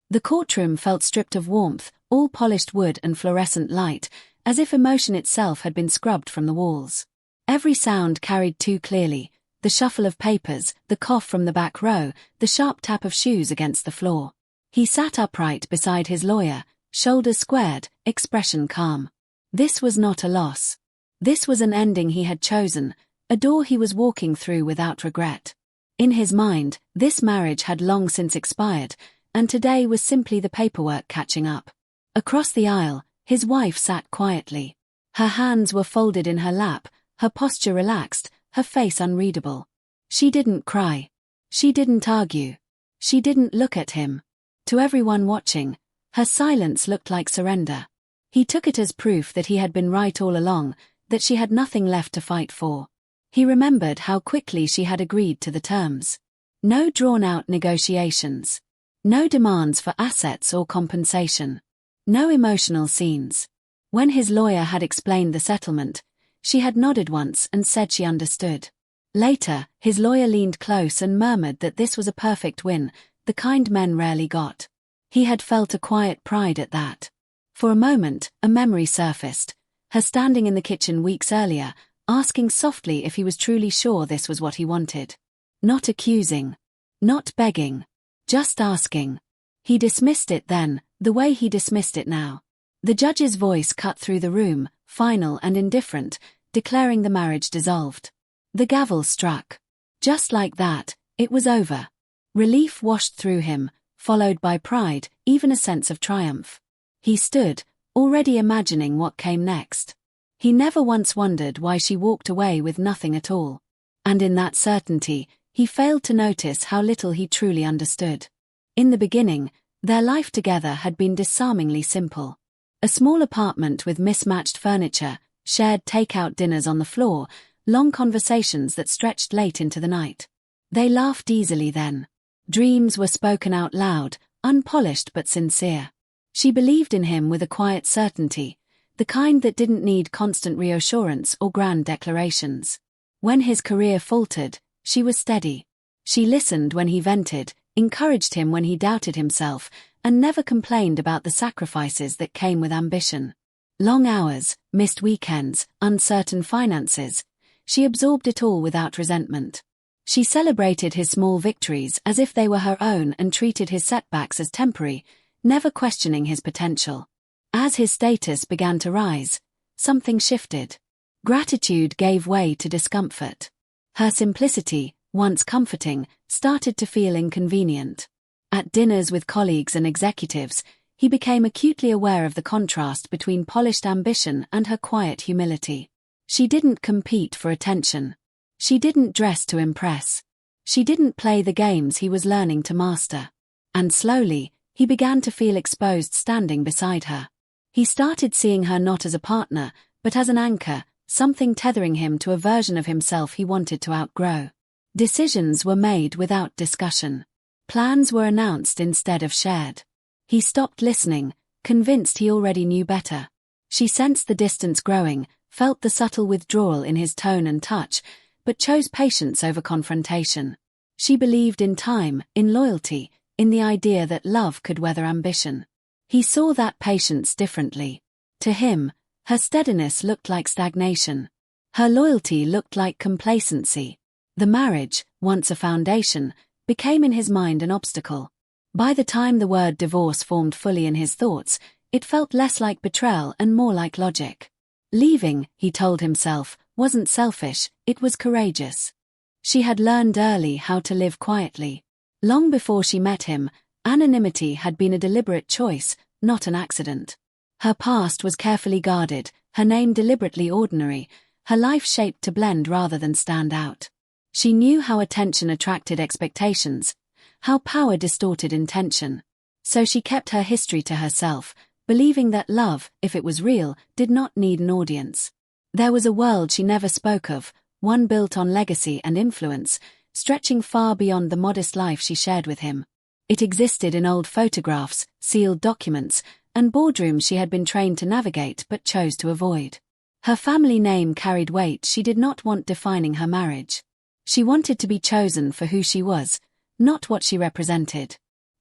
The courtroom felt stripped of warmth, all polished wood and fluorescent light, as if emotion itself had been scrubbed from the walls. Every sound carried too clearly: the shuffle of papers, the cough from the back row, the sharp tap of shoes against the floor. He sat upright beside his lawyer, shoulders squared, expression calm. This was not a loss. This was an ending he had chosen, a door he was walking through without regret. In his mind, this marriage had long since expired, and today was simply the paperwork catching up. Across the aisle, his wife sat quietly. Her hands were folded in her lap, her posture relaxed, her face unreadable. She didn't cry. She didn't argue. She didn't look at him. To everyone watching, her silence looked like surrender. He took it as proof that he had been right all along, that she had nothing left to fight for. He remembered how quickly she had agreed to the terms. No drawn-out negotiations. No demands for assets or compensation. No emotional scenes. When his lawyer had explained the settlement, she had nodded once and said she understood. Later, his lawyer leaned close and murmured that this was a perfect win, the kind men rarely got. He had felt a quiet pride at that. For a moment, a memory surfaced, her standing in the kitchen weeks earlier, asking softly if he was truly sure this was what he wanted. Not accusing. Not begging. Just asking. He dismissed it then, the way he dismissed it now. The judge's voice cut through the room, final and indifferent, declaring the marriage dissolved. The gavel struck. Just like that, it was over. Relief washed through him, followed by pride, even a sense of triumph. He stood, already imagining what came next. He never once wondered why she walked away with nothing at all. And in that certainty, he failed to notice how little he truly understood. In the beginning, their life together had been disarmingly simple. A small apartment with mismatched furniture, shared takeout dinners on the floor, long conversations that stretched late into the night. They laughed easily then. Dreams were spoken out loud, unpolished but sincere. She believed in him with a quiet certainty, the kind that didn't need constant reassurance or grand declarations. When his career faltered, she was steady. She listened when he vented, encouraged him when he doubted himself, and never complained about the sacrifices that came with ambition. Long hours, missed weekends, uncertain finances. She absorbed it all without resentment. She celebrated his small victories as if they were her own and treated his setbacks as temporary, never questioning his potential. As his status began to rise, something shifted. Gratitude gave way to discomfort. Her simplicity, once comforting, started to feel inconvenient. At dinners with colleagues and executives, he became acutely aware of the contrast between polished ambition and her quiet humility. She didn't compete for attention. She didn't dress to impress. She didn't play the games he was learning to master. And slowly, he began to feel exposed standing beside her. He started seeing her not as a partner, but as an anchor, something tethering him to a version of himself he wanted to outgrow. Decisions were made without discussion. Plans were announced instead of shared. He stopped listening, convinced he already knew better. She sensed the distance growing, felt the subtle withdrawal in his tone and touch, but chose patience over confrontation. She believed in time, in loyalty, in the idea that love could weather ambition. He saw that patience differently. To him, her steadiness looked like stagnation. Her loyalty looked like complacency. The marriage, once a foundation, became in his mind an obstacle. By the time the word divorce formed fully in his thoughts, it felt less like betrayal and more like logic. Leaving, he told himself, wasn't selfish, it was courageous. She had learned early how to live quietly. Long before she met him, anonymity had been a deliberate choice, not an accident. Her past was carefully guarded, her name deliberately ordinary, her life shaped to blend rather than stand out. She knew how attention attracted expectations, how power distorted intention. So she kept her history to herself, believing that love, if it was real, did not need an audience. There was a world she never spoke of, one built on legacy and influence, stretching far beyond the modest life she shared with him. It existed in old photographs, sealed documents, and boardrooms she had been trained to navigate but chose to avoid. Her family name carried weight she did not want defining her marriage. She wanted to be chosen for who she was, not what she represented.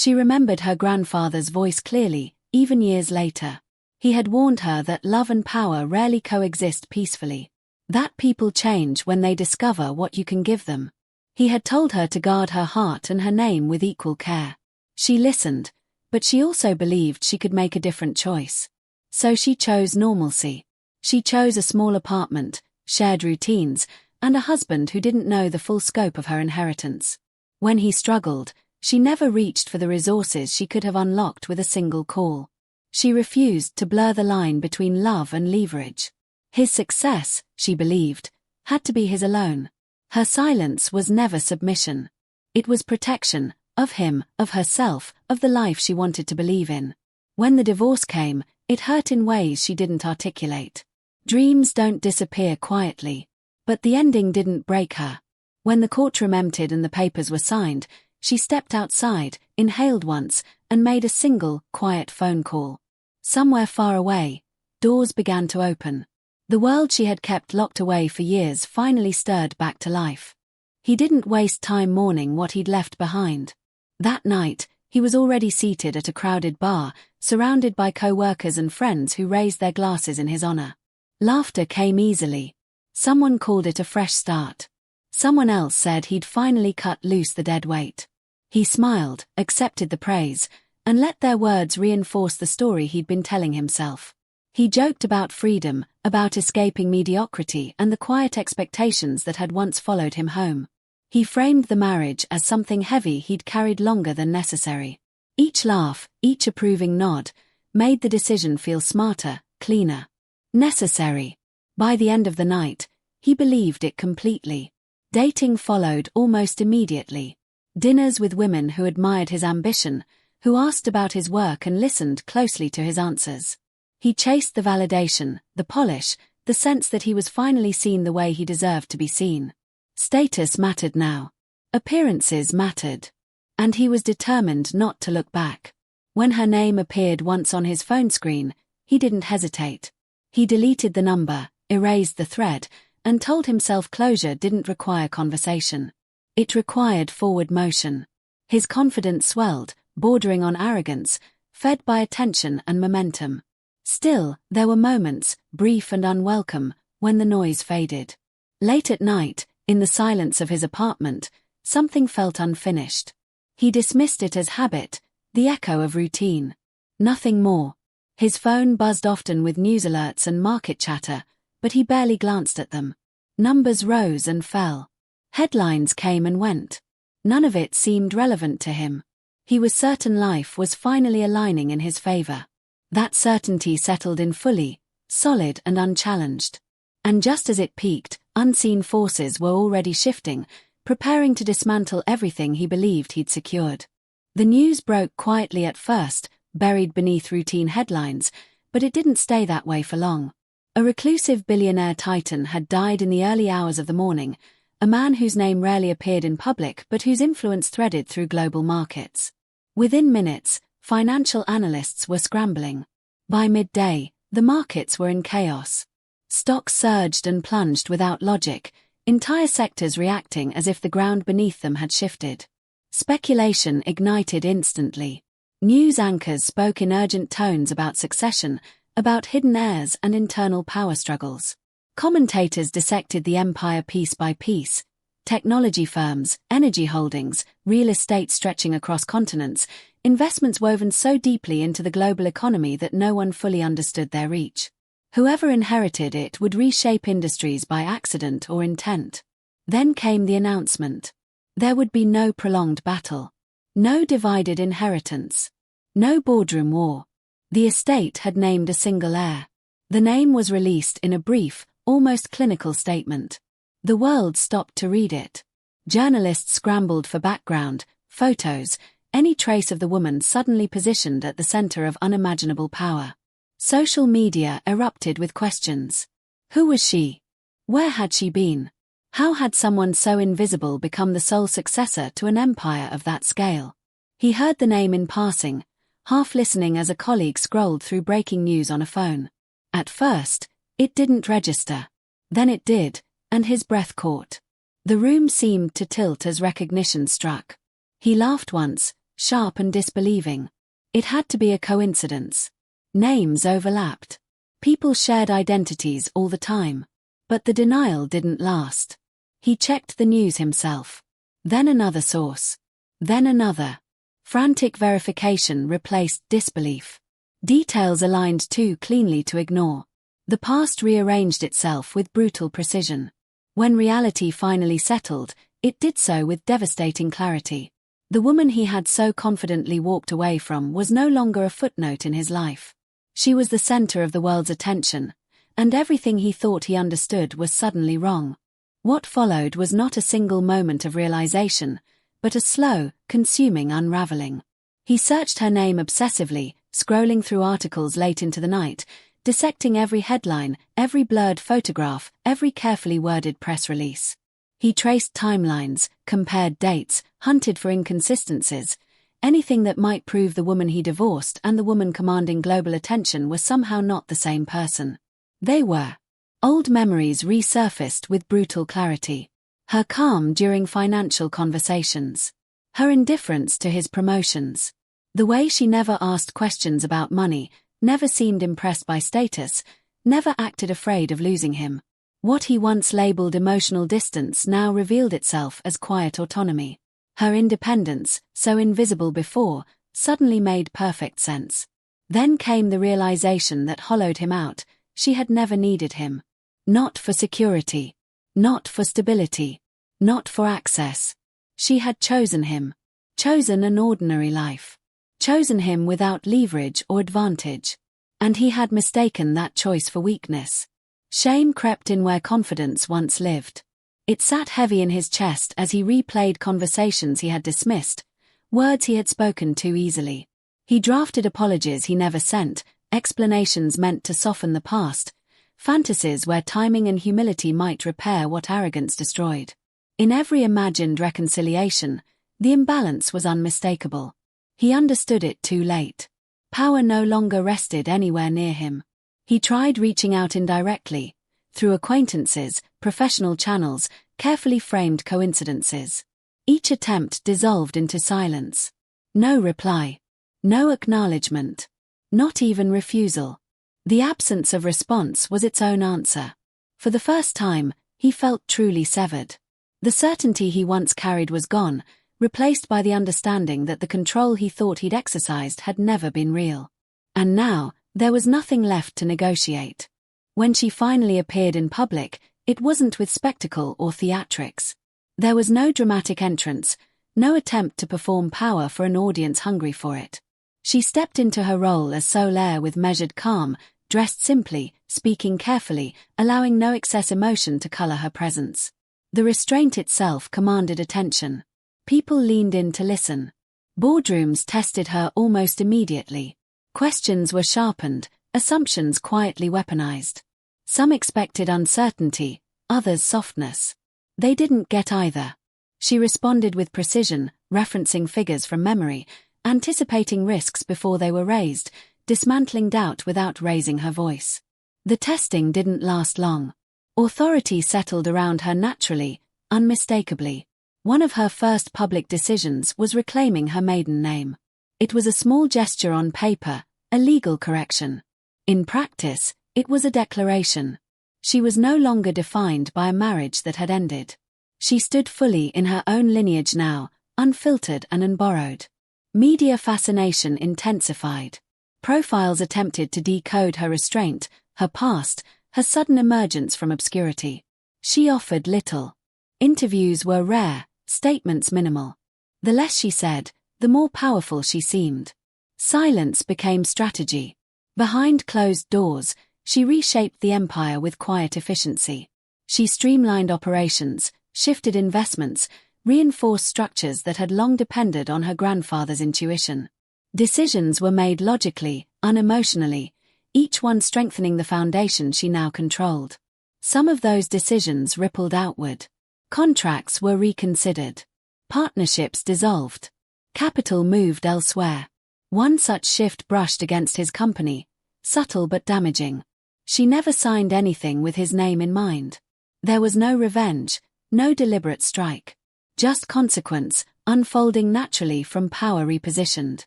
She remembered her grandfather's voice clearly, even years later. He had warned her that love and power rarely coexist peacefully. That people change when they discover what you can give them. He had told her to guard her heart and her name with equal care. She listened, but she also believed she could make a different choice. So she chose normalcy. She chose a small apartment, shared routines, and a husband who didn't know the full scope of her inheritance. When he struggled, she never reached for the resources she could have unlocked with a single call. She refused to blur the line between love and leverage. His success, she believed, had to be his alone. Her silence was never submission. It was protection, of him, of herself, of the life she wanted to believe in. When the divorce came, it hurt in ways she didn't articulate. Dreams don't disappear quietly. But the ending didn't break her. When the courtroom emptied and the papers were signed, she stepped outside, inhaled once, and made a single, quiet phone call. Somewhere far away, doors began to open. The world she had kept locked away for years finally stirred back to life. He didn't waste time mourning what he'd left behind. That night, he was already seated at a crowded bar, surrounded by co-workers and friends who raised their glasses in his honor. Laughter came easily. Someone called it a fresh start. Someone else said he'd finally cut loose the dead weight. He smiled, accepted the praise, and let their words reinforce the story he'd been telling himself. He joked about freedom, about escaping mediocrity and the quiet expectations that had once followed him home. He framed the marriage as something heavy he'd carried longer than necessary. Each laugh, each approving nod, made the decision feel smarter, cleaner. Necessary. By the end of the night, he believed it completely. Dating followed almost immediately. Dinners with women who admired his ambition, who asked about his work and listened closely to his answers. He chased the validation, the polish, the sense that he was finally seen the way he deserved to be seen. Status mattered now. Appearances mattered. And he was determined not to look back. When her name appeared once on his phone screen, he didn't hesitate. He deleted the number, erased the thread, and told himself closure didn't require conversation. It required forward motion. His confidence swelled, bordering on arrogance, fed by attention and momentum. Still, there were moments, brief and unwelcome, when the noise faded. Late at night, in the silence of his apartment, something felt unfinished. He dismissed it as habit, the echo of routine. Nothing more. His phone buzzed often with news alerts and market chatter, but he barely glanced at them. Numbers rose and fell. Headlines came and went. None of it seemed relevant to him. He was certain life was finally aligning in his favor. That certainty settled in fully, solid and unchallenged. And just as it peaked, unseen forces were already shifting, preparing to dismantle everything he believed he'd secured. The news broke quietly at first, buried beneath routine headlines, but it didn't stay that way for long. A reclusive billionaire titan had died in the early hours of the morning, a man whose name rarely appeared in public but whose influence threaded through global markets. Within minutes, financial analysts were scrambling. By midday, the markets were in chaos. Stocks surged and plunged without logic, entire sectors reacting as if the ground beneath them had shifted. Speculation ignited instantly. News anchors spoke in urgent tones about succession, about hidden heirs and internal power struggles. Commentators dissected the empire piece by piece. Technology firms, energy holdings, real estate stretching across continents, investments woven so deeply into the global economy that no one fully understood their reach. Whoever inherited it would reshape industries by accident or intent. Then came the announcement. There would be no prolonged battle. No divided inheritance. No boardroom war. The estate had named a single heir. The name was released in a brief, almost clinical statement. The world stopped to read it. Journalists scrambled for background, photos, any trace of the woman suddenly positioned at the center of unimaginable power. Social media erupted with questions. Who was she? Where had she been? How had someone so invisible become the sole successor to an empire of that scale? He heard the name in passing, half listening as a colleague scrolled through breaking news on a phone. At first, it didn't register. Then it did, and his breath caught. The room seemed to tilt as recognition struck. He laughed once, sharp and disbelieving. It had to be a coincidence. Names overlapped. People shared identities all the time. But the denial didn't last. He checked the news himself. Then another source. Then another. Frantic verification replaced disbelief. Details aligned too cleanly to ignore. The past rearranged itself with brutal precision. When reality finally settled, it did so with devastating clarity. The woman he had so confidently walked away from was no longer a footnote in his life. She was the center of the world's attention, and everything he thought he understood was suddenly wrong. What followed was not a single moment of realization, but a slow, consuming unraveling. He searched her name obsessively, scrolling through articles late into the night, dissecting every headline, every blurred photograph, every carefully worded press release. He traced timelines, compared dates, hunted for inconsistencies. Anything that might prove the woman he divorced and the woman commanding global attention were somehow not the same person. They were. Old memories resurfaced with brutal clarity. Her calm during financial conversations. Her indifference to his promotions. The way she never asked questions about money, never seemed impressed by status, never acted afraid of losing him. What he once labeled emotional distance now revealed itself as quiet autonomy. Her independence, so invisible before, suddenly made perfect sense. Then came the realization that hollowed him out. She had never needed him. Not for security. Not for stability. Not for access. She had chosen him. Chosen an ordinary life. Chosen him without leverage or advantage. And he had mistaken that choice for weakness. Shame crept in where confidence once lived. It sat heavy in his chest as he replayed conversations he had dismissed, words he had spoken too easily. He drafted apologies he never sent, explanations meant to soften the past, fantasies where timing and humility might repair what arrogance destroyed. In every imagined reconciliation, the imbalance was unmistakable. He understood it too late. Power no longer rested anywhere near him. He tried reaching out indirectly, through acquaintances, professional channels, carefully framed coincidences. Each attempt dissolved into silence. No reply. No acknowledgement. Not even refusal. The absence of response was its own answer. For the first time, he felt truly severed. The certainty he once carried was gone, replaced by the understanding that the control he thought he'd exercised had never been real. And now, there was nothing left to negotiate. When she finally appeared in public, it wasn't with spectacle or theatrics. There was no dramatic entrance, no attempt to perform power for an audience hungry for it. She stepped into her role as sole heir with measured calm, dressed simply, speaking carefully, allowing no excess emotion to color her presence. The restraint itself commanded attention. People leaned in to listen. Boardrooms tested her almost immediately. Questions were sharpened, assumptions quietly weaponized. Some expected uncertainty, others softness. They didn't get either. She responded with precision, referencing figures from memory, anticipating risks before they were raised, dismantling doubt without raising her voice. The testing didn't last long. Authority settled around her naturally, unmistakably. One of her first public decisions was reclaiming her maiden name. It was a small gesture on paper, a legal correction. In practice, it was a declaration. She was no longer defined by a marriage that had ended. She stood fully in her own lineage now, unfiltered and unborrowed. Media fascination intensified. Profiles attempted to decode her restraint, her past, her sudden emergence from obscurity. She offered little. Interviews were rare, statements minimal. The less she said, the more powerful she seemed. Silence became strategy. Behind closed doors, she reshaped the empire with quiet efficiency. She streamlined operations, shifted investments, reinforced structures that had long depended on her grandfather's intuition. Decisions were made logically, unemotionally, each one strengthening the foundation she now controlled. Some of those decisions rippled outward. Contracts were reconsidered. Partnerships dissolved. Capital moved elsewhere. One such shift brushed against his company, subtle but damaging. She never signed anything with his name in mind. There was no revenge, no deliberate strike. Just consequence, unfolding naturally from power repositioned.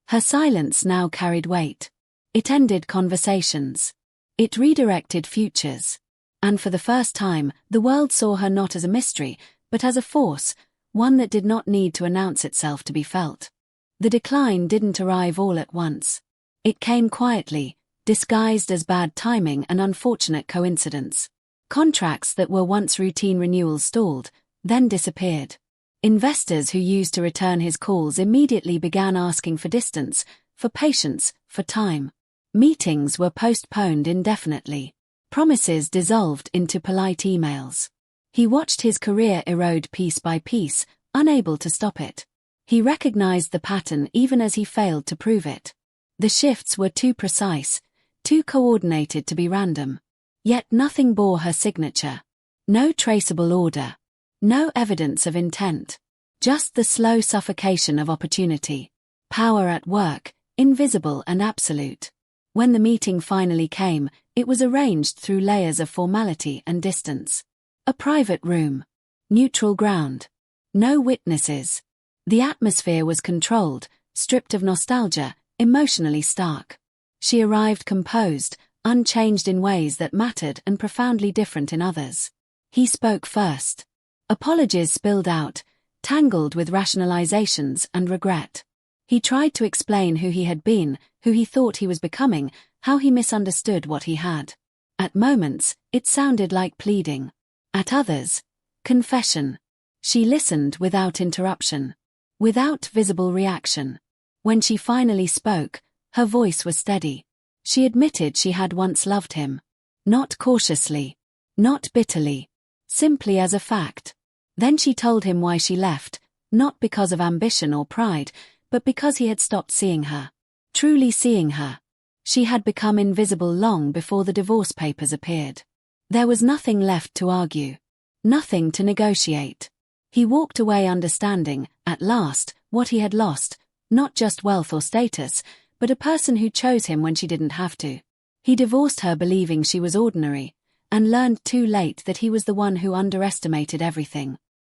Her silence now carried weight. It ended conversations. It redirected futures. And for the first time, the world saw her not as a mystery, but as a force, one that did not need to announce itself to be felt. The decline didn't arrive all at once. It came quietly, disguised as bad timing and unfortunate coincidence. Contracts that were once routine renewals stalled, then disappeared. Investors who used to return his calls immediately began asking for distance, for patience, for time. Meetings were postponed indefinitely. Promises dissolved into polite emails. He watched his career erode piece by piece, unable to stop it. He recognized the pattern even as he failed to prove it. The shifts were too precise, too coordinated to be random. Yet nothing bore her signature. No traceable order. No evidence of intent. Just the slow suffocation of opportunity. Power at work, invisible and absolute. When the meeting finally came, it was arranged through layers of formality and distance. A private room. Neutral ground. No witnesses. The atmosphere was controlled, stripped of nostalgia, emotionally stark. She arrived composed, unchanged in ways that mattered and profoundly different in others. He spoke first. Apologies spilled out, tangled with rationalizations and regret. He tried to explain who he had been, who he thought he was becoming, how he misunderstood what he had. At moments, it sounded like pleading. At others, confession. She listened without interruption. Without visible reaction. When she finally spoke, her voice was steady. She admitted she had once loved him. Not cautiously. Not bitterly. Simply as a fact. Then she told him why she left, not because of ambition or pride, but because he had stopped seeing her. Truly seeing her. She had become invisible long before the divorce papers appeared. There was nothing left to argue. Nothing to negotiate. He walked away understanding, at last, what he had lost, not just wealth or status, but a person who chose him when she didn't have to. He divorced her believing she was ordinary, and learned too late that he was the one who underestimated everything.